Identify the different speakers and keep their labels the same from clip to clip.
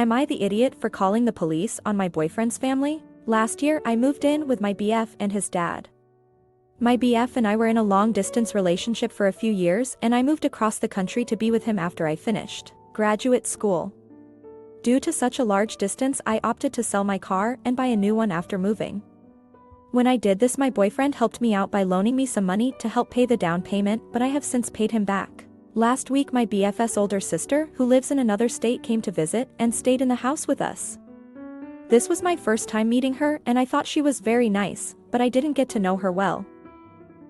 Speaker 1: Am I the idiot for calling the police on my boyfriend's family? Last year I moved in with my BF and his dad. My BF and I were in a long-distance relationship for a few years, and I moved across the country to be with him after I finished graduate school. Due to such a large distance, I opted to sell my car and buy a new one after moving. When I did this, my boyfriend helped me out by loaning me some money to help pay the down payment, but I have since paid him back. Last week my BF's older sister, who lives in another state, came to visit and stayed in the house with us. This was my first time meeting her, and I thought she was very nice, but I didn't get to know her well.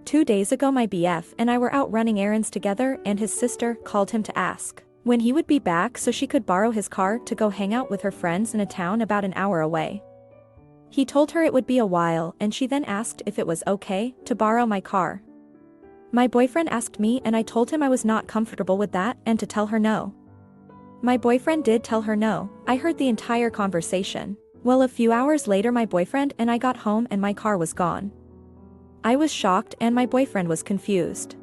Speaker 1: 2 days ago my BF and I were out running errands together, and his sister called him to ask when he would be back so she could borrow his car to go hang out with her friends in a town about an hour away. He told her it would be a while, and she then asked if it was okay to borrow my car. My boyfriend asked me, and I told him I was not comfortable with that and to tell her no. My boyfriend did tell her no. I heard the entire conversation. Well, a few hours later my boyfriend and I got home and my car was gone. I was shocked and my boyfriend was confused.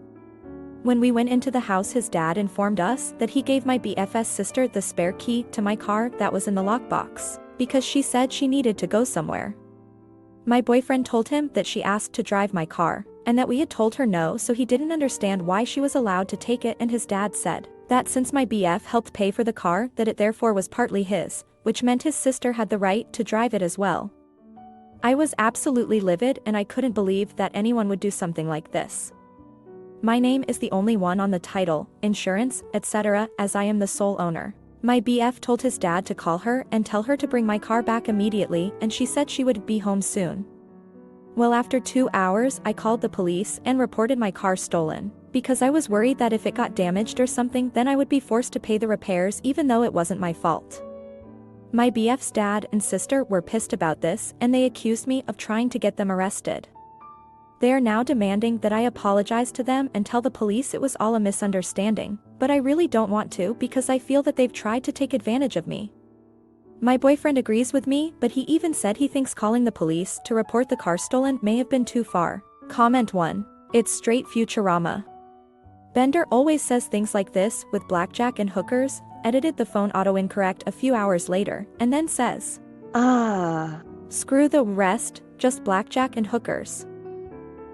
Speaker 1: When we went into the house, his dad informed us that he gave my BF's sister the spare key to my car that was in the lockbox, because she said she needed to go somewhere. My boyfriend told him that she asked to drive my car, and that we had told her no, so he didn't understand why she was allowed to take it, and his dad said that since my BF helped pay for the car, that it therefore was partly his, which meant his sister had the right to drive it as well. I was absolutely livid, and I couldn't believe that anyone would do something like this. My name is the only one on the title, insurance, etc., as I am the sole owner. My BF told his dad to call her and tell her to bring my car back immediately, and she said she would be home soon. Well, after 2 hours I called the police and reported my car stolen, because I was worried that if it got damaged or something, then I would be forced to pay the repairs even though it wasn't my fault. My BF's dad and sister were pissed about this, and they accused me of trying to get them arrested. They are now demanding that I apologize to them and tell the police it was all a misunderstanding, but I really don't want to because I feel that they've tried to take advantage of me. My boyfriend agrees with me, but he even said he thinks calling the police to report the car stolen may have been too far. Comment 1. It's straight Futurama. Bender always says things like this with blackjack and hookers, edited the phone auto-incorrect a few hours later, and then says, screw the rest, just blackjack and hookers.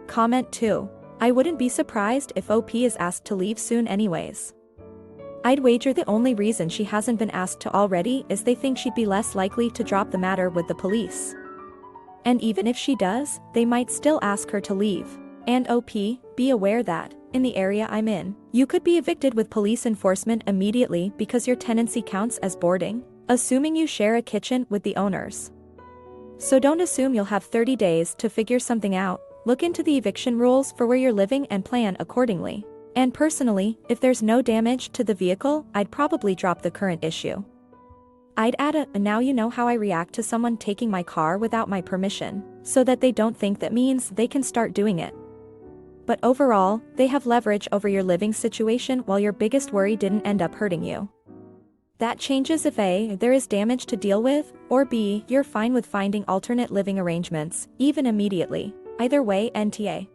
Speaker 1: Comment 2. I wouldn't be surprised if OP is asked to leave soon anyways. I'd wager the only reason she hasn't been asked to already is they think she'd be less likely to drop the matter with the police. And even if she does, they might still ask her to leave. And OP, be aware that, in the area I'm in, you could be evicted with police enforcement immediately because your tenancy counts as boarding, assuming you share a kitchen with the owners. So don't assume you'll have 30 days to figure something out. Look into the eviction rules for where you're living and plan accordingly. And personally, if there's no damage to the vehicle, I'd probably drop the current issue. I'd add a now you know how I react to someone taking my car without my permission, so that they don't think that means they can start doing it. But overall, they have leverage over your living situation while your biggest worry didn't end up hurting you. That changes if A, there is damage to deal with, or B, you're fine with finding alternate living arrangements, even immediately. Either way, NTA.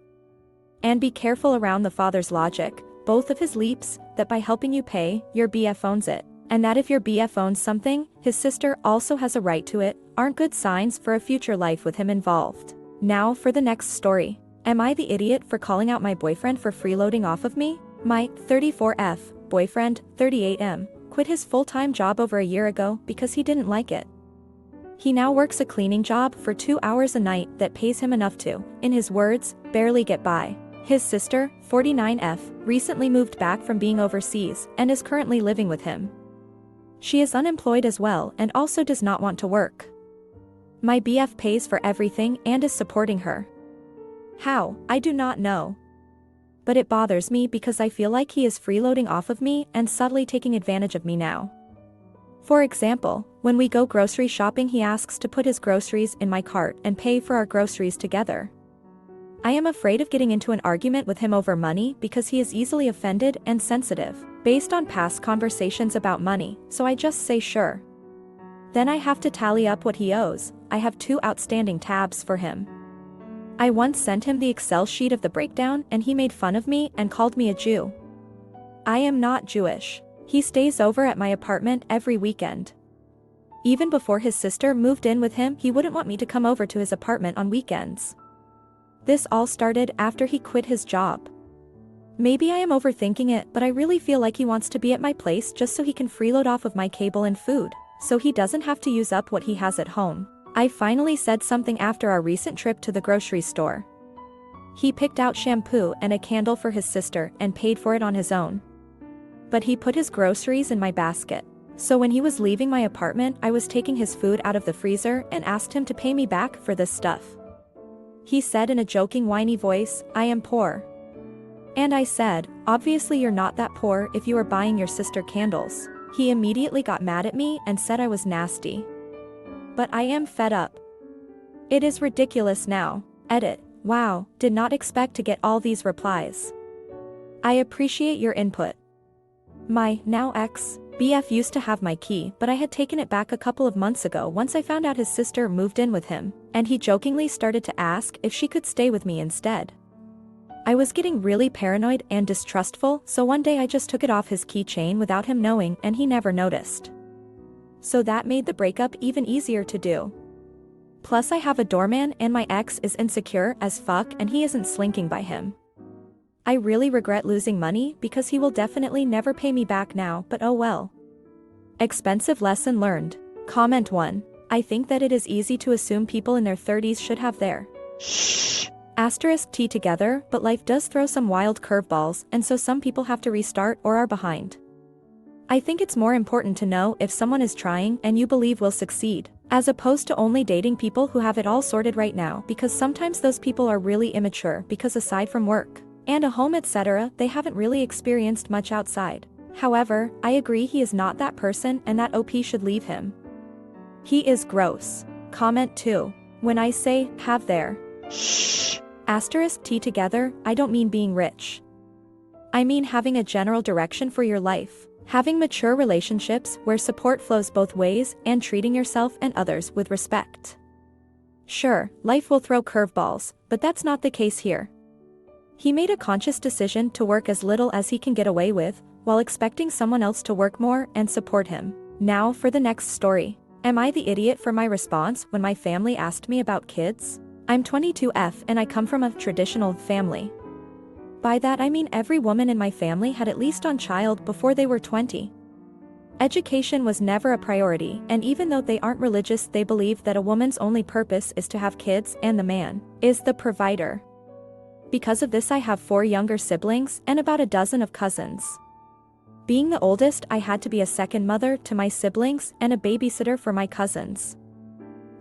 Speaker 1: And be careful around the father's logic, both of his leaps, that by helping you pay, your BF owns it, and that if your BF owns something, his sister also has a right to it, aren't good signs for a future life with him involved. Now for the next story. Am I the idiot for calling out my boyfriend for freeloading off of me? My 34F boyfriend, 38M, quit his full-time job over a year ago because he didn't like it. He now works a cleaning job for 2 hours a night that pays him enough to, in his words, barely get by. His sister, 49F, recently moved back from being overseas and is currently living with him. She is unemployed as well and also does not want to work. My BF pays for everything and is supporting her. How? I do not know. But it bothers me because I feel like he is freeloading off of me and subtly taking advantage of me now. For example, when we go grocery shopping, he asks to put his groceries in my cart and pay for our groceries together. I am afraid of getting into an argument with him over money because he is easily offended and sensitive, based on past conversations about money, so I just say sure. Then I have to tally up what he owes. I have 2 outstanding tabs for him. I once sent him the Excel sheet of the breakdown and he made fun of me and called me a Jew. I am not Jewish. He stays over at my apartment every weekend. Even before his sister moved in with him, he wouldn't want me to come over to his apartment on weekends. This all started after he quit his job. Maybe I am overthinking it, but I really feel like he wants to be at my place just so he can freeload off of my cable and food, so he doesn't have to use up what he has at home. I finally said something after our recent trip to the grocery store. He picked out shampoo and a candle for his sister and paid for it on his own. But he put his groceries in my basket. So when he was leaving my apartment, I was taking his food out of the freezer and asked him to pay me back for this stuff. He said in a joking, whiny voice, "I am poor." And I said, "Obviously you're not that poor if you are buying your sister candles." He immediately got mad at me and said I was nasty. But I am fed up. It is ridiculous now. Edit. Wow, did not expect to get all these replies. I appreciate your input. My now ex BF used to have my key, but I had taken it back a couple of months ago once I found out his sister moved in with him, and he jokingly started to ask if she could stay with me instead. I was getting really paranoid and distrustful, so one day I just took it off his keychain without him knowing, and he never noticed. So that made the breakup even easier to do. Plus I have a doorman and my ex is insecure as fuck and he isn't slinking by him. I really regret losing money because he will definitely never pay me back now, but oh well. Expensive lesson learned. Comment 1. I think that it is easy to assume people in their 30s should have their *T together, but life does throw some wild curveballs, and so some people have to restart or are behind. I think it's more important to know if someone is trying and you believe will succeed, as opposed to only dating people who have it all sorted right now, because sometimes those people are really immature because aside from work and a home etc., they haven't really experienced much outside. However, I agree he is not that person and that OP should leave him. He is gross. Comment 2. When I say, have their *T together, I don't mean being rich. I mean having a general direction for your life, having mature relationships where support flows both ways, and treating yourself and others with respect. Sure, life will throw curveballs, but that's not the case here. He made a conscious decision to work as little as he can get away with, while expecting someone else to work more and support him. Now for the next story. Am I the idiot for my response when my family asked me about kids? I'm 22F and I come from a traditional family. By that I mean every woman in my family had at least one child before they were 20. Education was never a priority, and even though they aren't religious, they believe that a woman's only purpose is to have kids and the man is the provider. Because of this I have 4 younger siblings and about a dozen of cousins. Being the oldest, I had to be a second mother to my siblings and a babysitter for my cousins.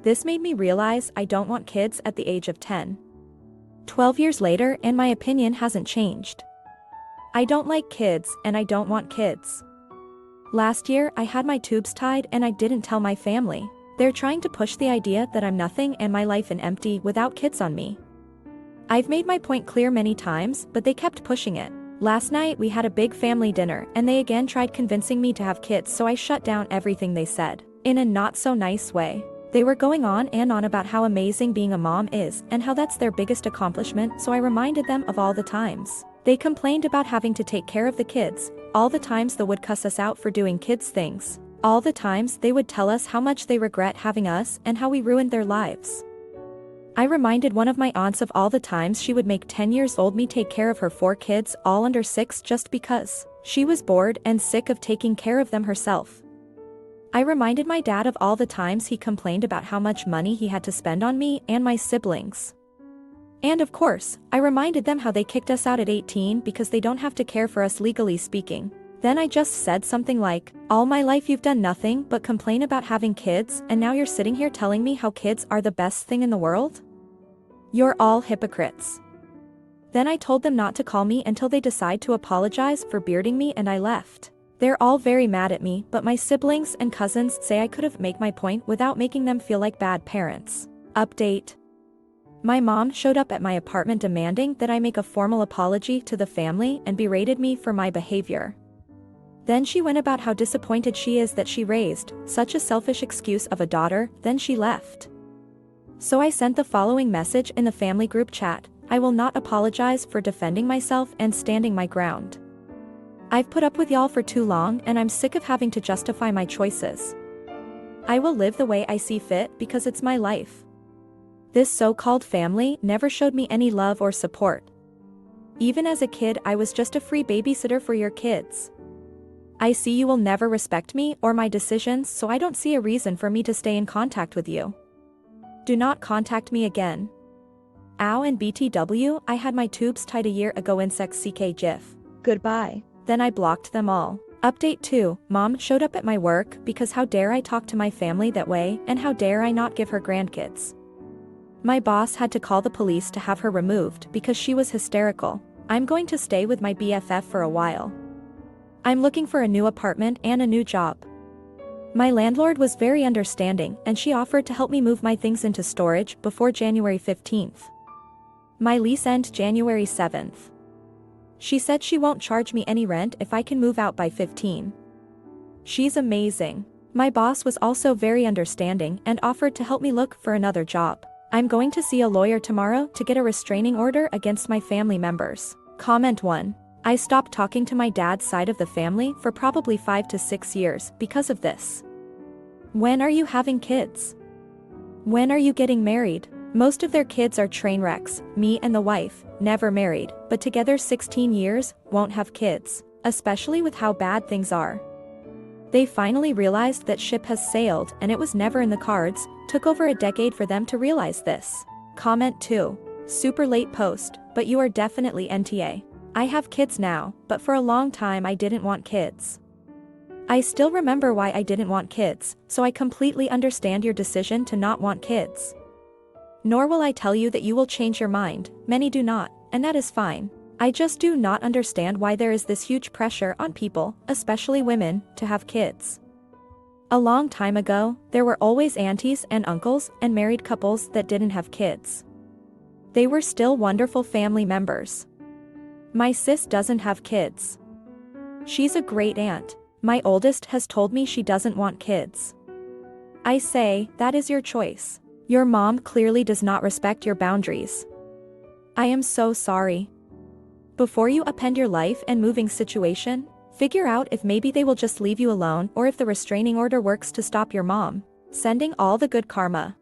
Speaker 1: This made me realize I don't want kids at the age of 10. 12 years later and my opinion hasn't changed. I don't like kids and I don't want kids. Last year I had my tubes tied and I didn't tell my family. They're trying to push the idea that I'm nothing and my life is empty without kids on me. I've made my point clear many times, but they kept pushing it. Last night we had a big family dinner and they again tried convincing me to have kids, so I shut down everything they said, in a not so nice way. They were going on and on about how amazing being a mom is and how that's their biggest accomplishment, so I reminded them of all the times they complained about having to take care of the kids, all the times they would cuss us out for doing kids things, all the times they would tell us how much they regret having us and how we ruined their lives. I reminded one of my aunts of all the times she would make 10 years old me take care of her 4 kids, all under 6, just because she was bored and sick of taking care of them herself. I reminded my dad of all the times he complained about how much money he had to spend on me and my siblings. And of course, I reminded them how they kicked us out at 18 because they don't have to care for us legally speaking. Then I just said something like, all my life you've done nothing but complain about having kids, and now you're sitting here telling me how kids are the best thing in the world? You're all hypocrites. Then I told them not to call me until they decide to apologize for bearding me, and I left. They're all very mad at me, but my siblings and cousins say I could have made my point without making them feel like bad parents. Update. My mom showed up at my apartment demanding that I make a formal apology to the family and berated me for my behavior. Then she went about how disappointed she is that she raised such a selfish excuse of a daughter, then she left. So I sent the following message in the family group chat: I will not apologize for defending myself and standing my ground. I've put up with y'all for too long and I'm sick of having to justify my choices. I will live the way I see fit because it's my life. This so-called family never showed me any love or support. Even as a kid, I was just a free babysitter for your kids. I see you will never respect me or my decisions, so I don't see a reason for me to stay in contact with you. Do not contact me again. Ow and BTW, I had my tubes tied a year ago. Insects CK GIF. Goodbye. Then I blocked them all. Update 2, Mom showed up at my work because how dare I talk to my family that way, and how dare I not give her grandkids. My boss had to call the police to have her removed because she was hysterical. I'm going to stay with my BFF for a while. I'm looking for a new apartment and a new job. My landlord was very understanding and she offered to help me move my things into storage before January 15th. My lease ends January 7th. She said she won't charge me any rent if I can move out by 15. She's amazing. My boss was also very understanding and offered to help me look for another job. I'm going to see a lawyer tomorrow to get a restraining order against my family members. Comment 1. I stopped talking to my dad's side of the family for probably 5 to 6 years because of this. When are you having kids? When are you getting married? Most of their kids are train wrecks. Me and the wife, never married, but together 16 years, won't have kids, especially with how bad things are. They finally realized that ship has sailed and it was never in the cards. Took over a decade for them to realize this. Comment 2. Super late post, but you are definitely NTA. I have kids now, but for a long time I didn't want kids. I still remember why I didn't want kids, so I completely understand your decision to not want kids. Nor will I tell you that you will change your mind. Many do not, and that is fine. I just do not understand why there is this huge pressure on people, especially women, to have kids. A long time ago, there were always aunties and uncles and married couples that didn't have kids. They were still wonderful family members. My sis doesn't have kids. She's a great aunt. My oldest has told me she doesn't want kids. I say, that is your choice. Your mom clearly does not respect your boundaries. I am so sorry. Before you upend your life and moving situation, figure out if maybe they will just leave you alone or if the restraining order works to stop your mom. Sending all the good karma.